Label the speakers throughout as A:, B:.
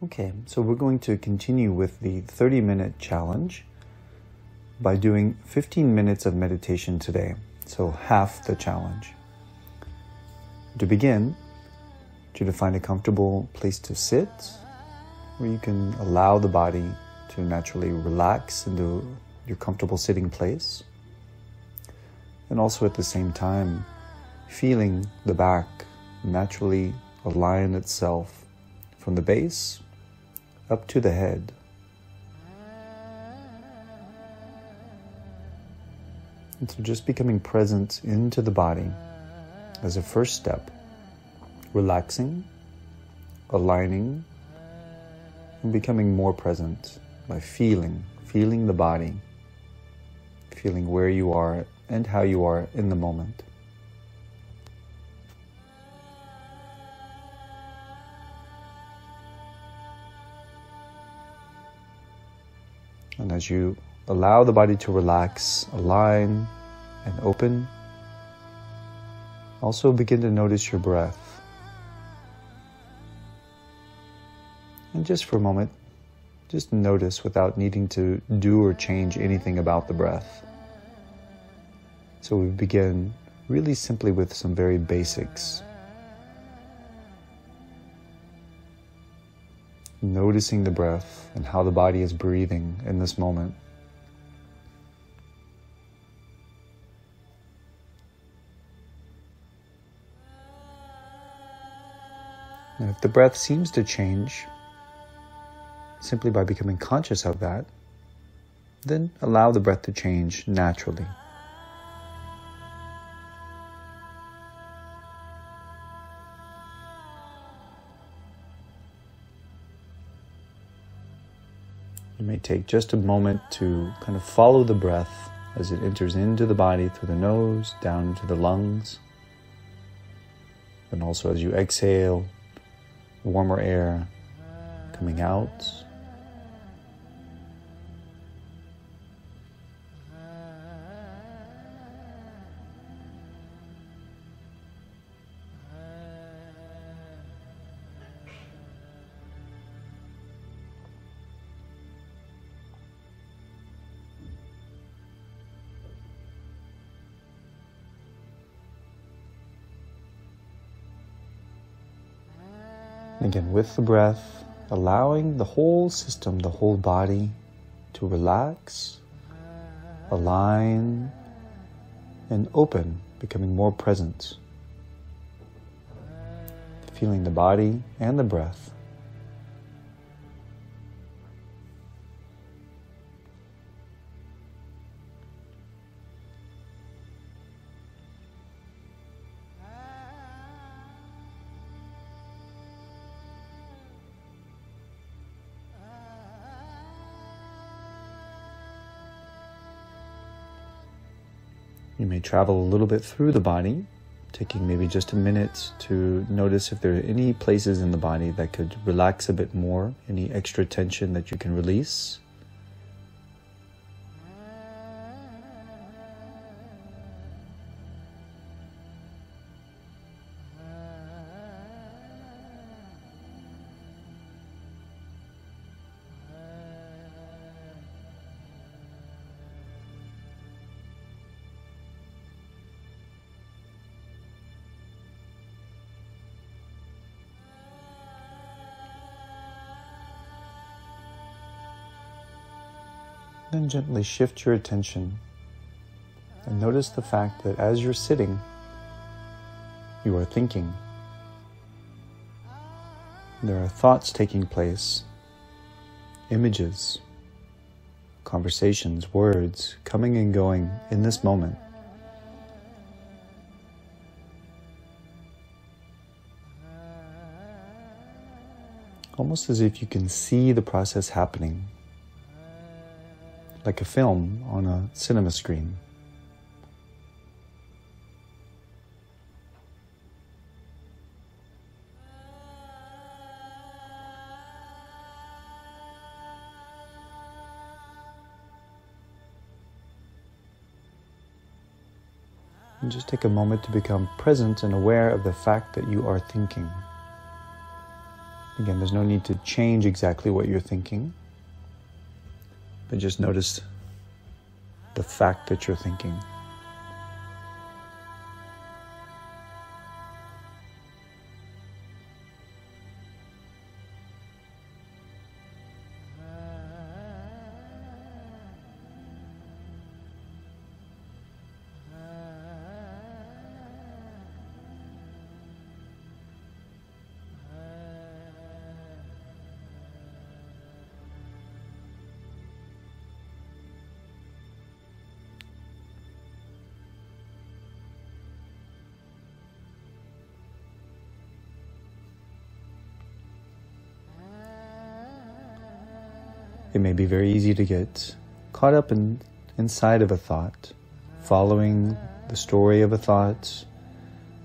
A: Okay, so we're going to continue with the 30-minute challenge by doing 15 minutes of meditation today, so half the challenge. To begin, I want you to find a comfortable place to sit, where you can allow the body to naturally relax into your comfortable sitting place, and also at the same time, feeling the back naturally align itself from the base up to the head. And so just becoming present into the body as a first step, relaxing, aligning, and becoming more present by feeling the body, feeling where you are and how you are in the moment. And as you allow the body to relax, align, and open, also begin to notice your breath. And just for a moment, just notice without needing to do or change anything about the breath. So we begin really simply with some very basics. Noticing the breath and how the body is breathing in this moment. Now, if the breath seems to change, simply by becoming conscious of that, then allow the breath to change naturally. You may take just a moment to kind of follow the breath as it enters into the body through the nose, down into the lungs. And also as you exhale, warmer air coming out. Again, with the breath, allowing the whole system, the whole body to relax, align, and open, becoming more present. Feeling the body and the breath. You may travel a little bit through the body, taking maybe just a minute to notice if there are any places in the body that could relax a bit more, any extra tension that you can release. Then gently shift your attention and notice the fact that as you're sitting, you are thinking. There are thoughts taking place, images, conversations, words coming and going in this moment. Almost as if you can see the process happening, like a film on a cinema screen. And just take a moment to become present and aware of the fact that you are thinking. Again, there's no need to change exactly what you're thinking, but just notice the fact that you're thinking. It may be very easy to get caught up inside of a thought, following the story of a thought,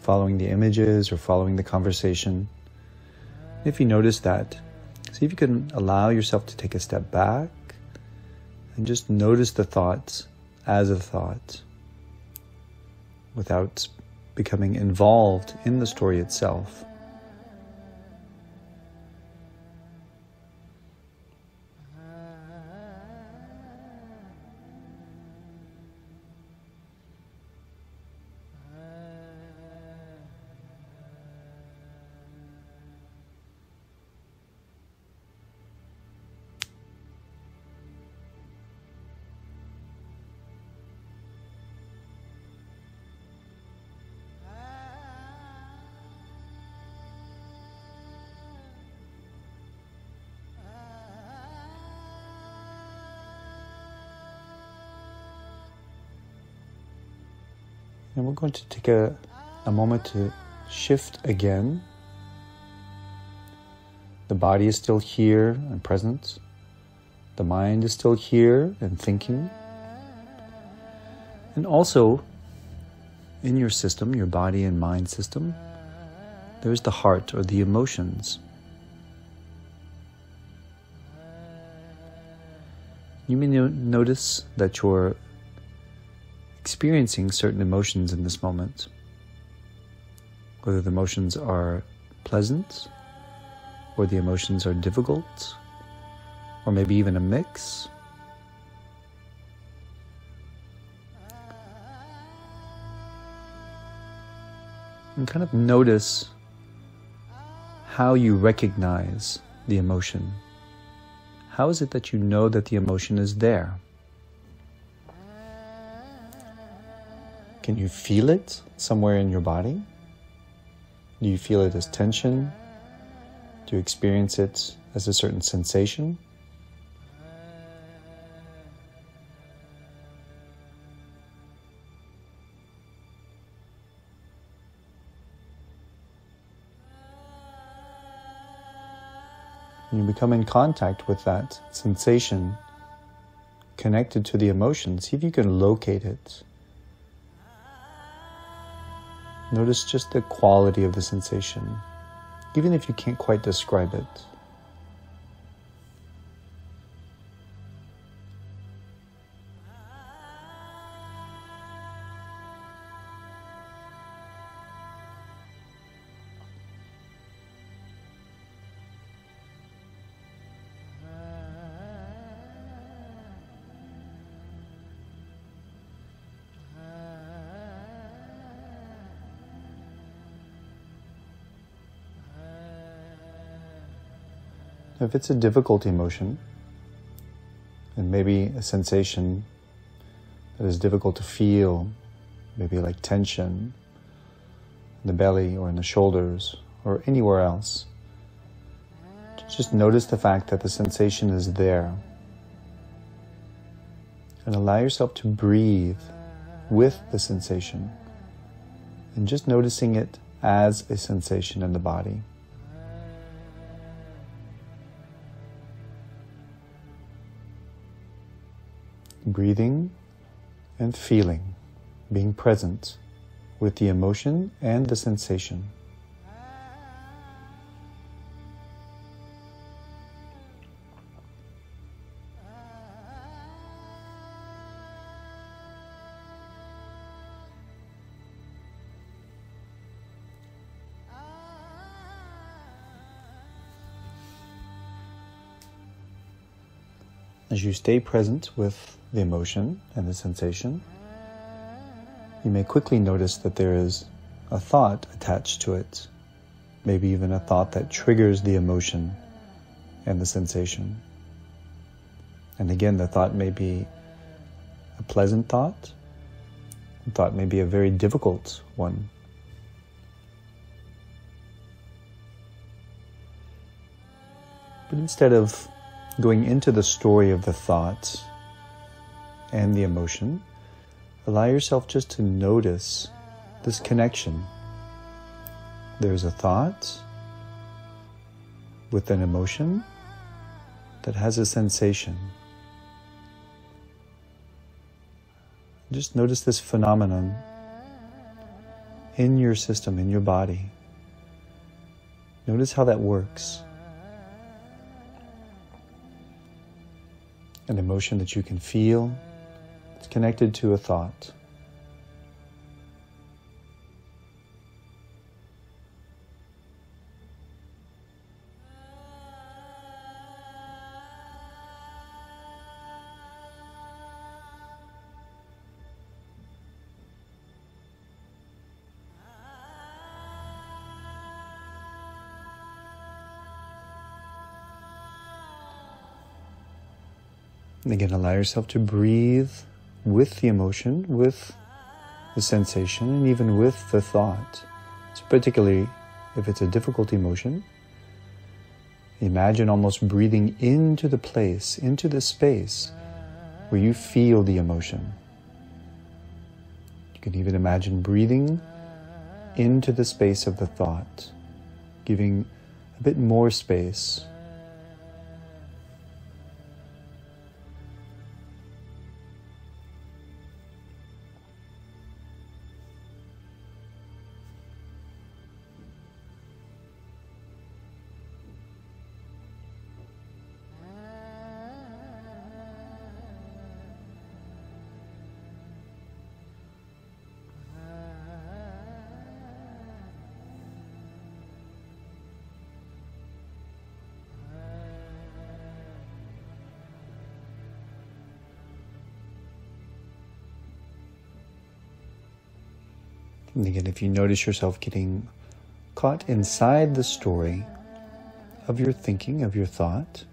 A: following the images, or following the conversation. If you notice that, see if you can allow yourself to take a step back and just notice the thoughts as a thought without becoming involved in the story itself. And we're going to take a moment to shift again. The body is still here and present. The mind is still here and thinking. And also, in your system, your body and mind system, there's the heart or the emotions. You may notice that you're experiencing certain emotions in this moment, whether the emotions are pleasant or the emotions are difficult, or maybe even a mix. And kind of notice how you recognize the emotion. How is it that you know that the emotion is there? Can you feel it somewhere in your body? Do you feel it as tension? Do you experience it as a certain sensation? You become in contact with that sensation connected to the emotion. See if you can locate it. Notice just the quality of the sensation, even if you can't quite describe it. If it's a difficult emotion, and maybe a sensation that is difficult to feel, maybe like tension in the belly or in the shoulders or anywhere else, just notice the fact that the sensation is there. And allow yourself to breathe with the sensation and just noticing it as a sensation in the body. Breathing and feeling, being present with the emotion and the sensation. As you stay present with the emotion and the sensation, you may quickly notice that there is a thought attached to it, maybe even a thought that triggers the emotion and the sensation. And again, the thought may be a pleasant thought. The thought may be a very difficult one. But instead of going into the story of the thought and the emotion, allow yourself just to notice this connection. There's a thought with an emotion that has a sensation. Just notice this phenomenon in your system, in your body. Notice how that works. An emotion that you can feel, it's connected to a thought. And again, allow yourself to breathe with the emotion, with the sensation, and even with the thought. So particularly if it's a difficult emotion, imagine almost breathing into the place, into the space where you feel the emotion. You can even imagine breathing into the space of the thought, giving a bit more space. And again, if you notice yourself getting caught inside the story of your thinking, of your thought,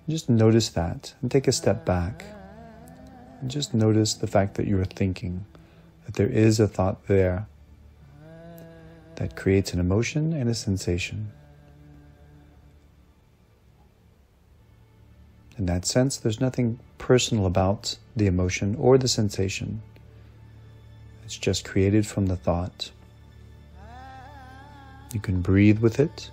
A: just notice that and take a step back. And just notice the fact that you're thinking, that there is a thought there that creates an emotion and a sensation. In that sense, there's nothing personal about the emotion or the sensation. It's just created from the thought. You can breathe with it.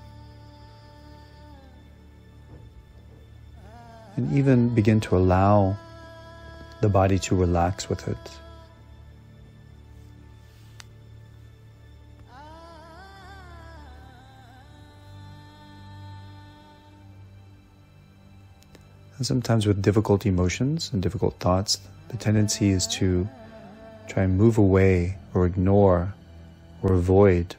A: And even begin to allow the body to relax with it. And sometimes with difficult emotions and difficult thoughts, the tendency is to try and move away or ignore or avoid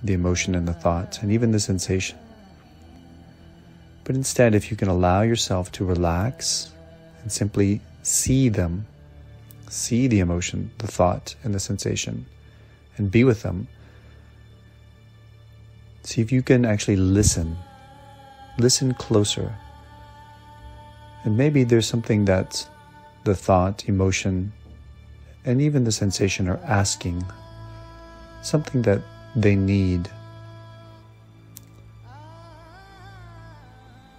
A: the emotion and the thought and even the sensation. But instead, if you can allow yourself to relax and simply see them, see the emotion, the thought, and the sensation, and be with them, see if you can actually listen closer. And maybe there's something that the thought, emotion, and even the sensation are asking, something that they need.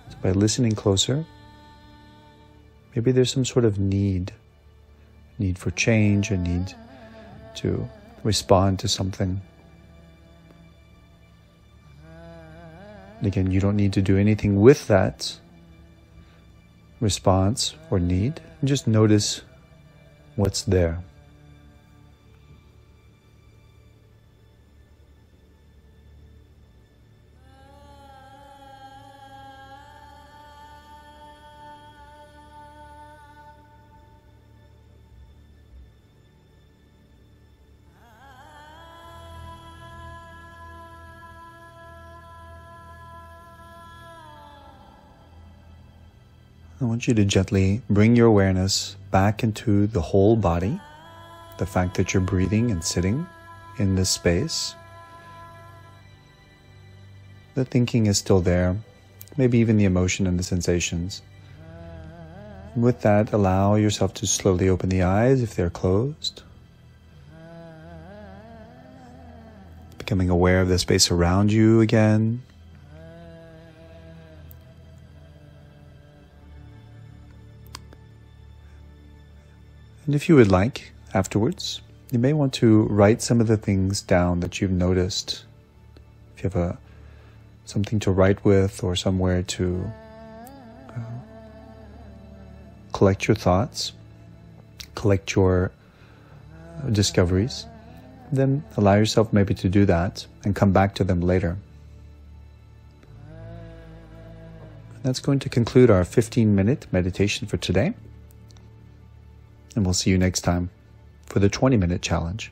A: So by listening closer, maybe there's some sort of need for change, a need to respond to something. And again, you don't need to do anything with that response or need. Just notice what's there. I want you to gently bring your awareness back into the whole body, the fact that you're breathing and sitting in this space. The thinking is still there, maybe even the emotion and the sensations. And with that, allow yourself to slowly open the eyes if they're closed. Becoming aware of the space around you again. And if you would like, afterwards, you may want to write some of the things down that you've noticed. If you have something to write with or somewhere to collect your thoughts, collect your discoveries, then allow yourself maybe to do that and come back to them later. That's going to conclude our 15-minute meditation for today. And we'll see you next time for the 20-minute challenge.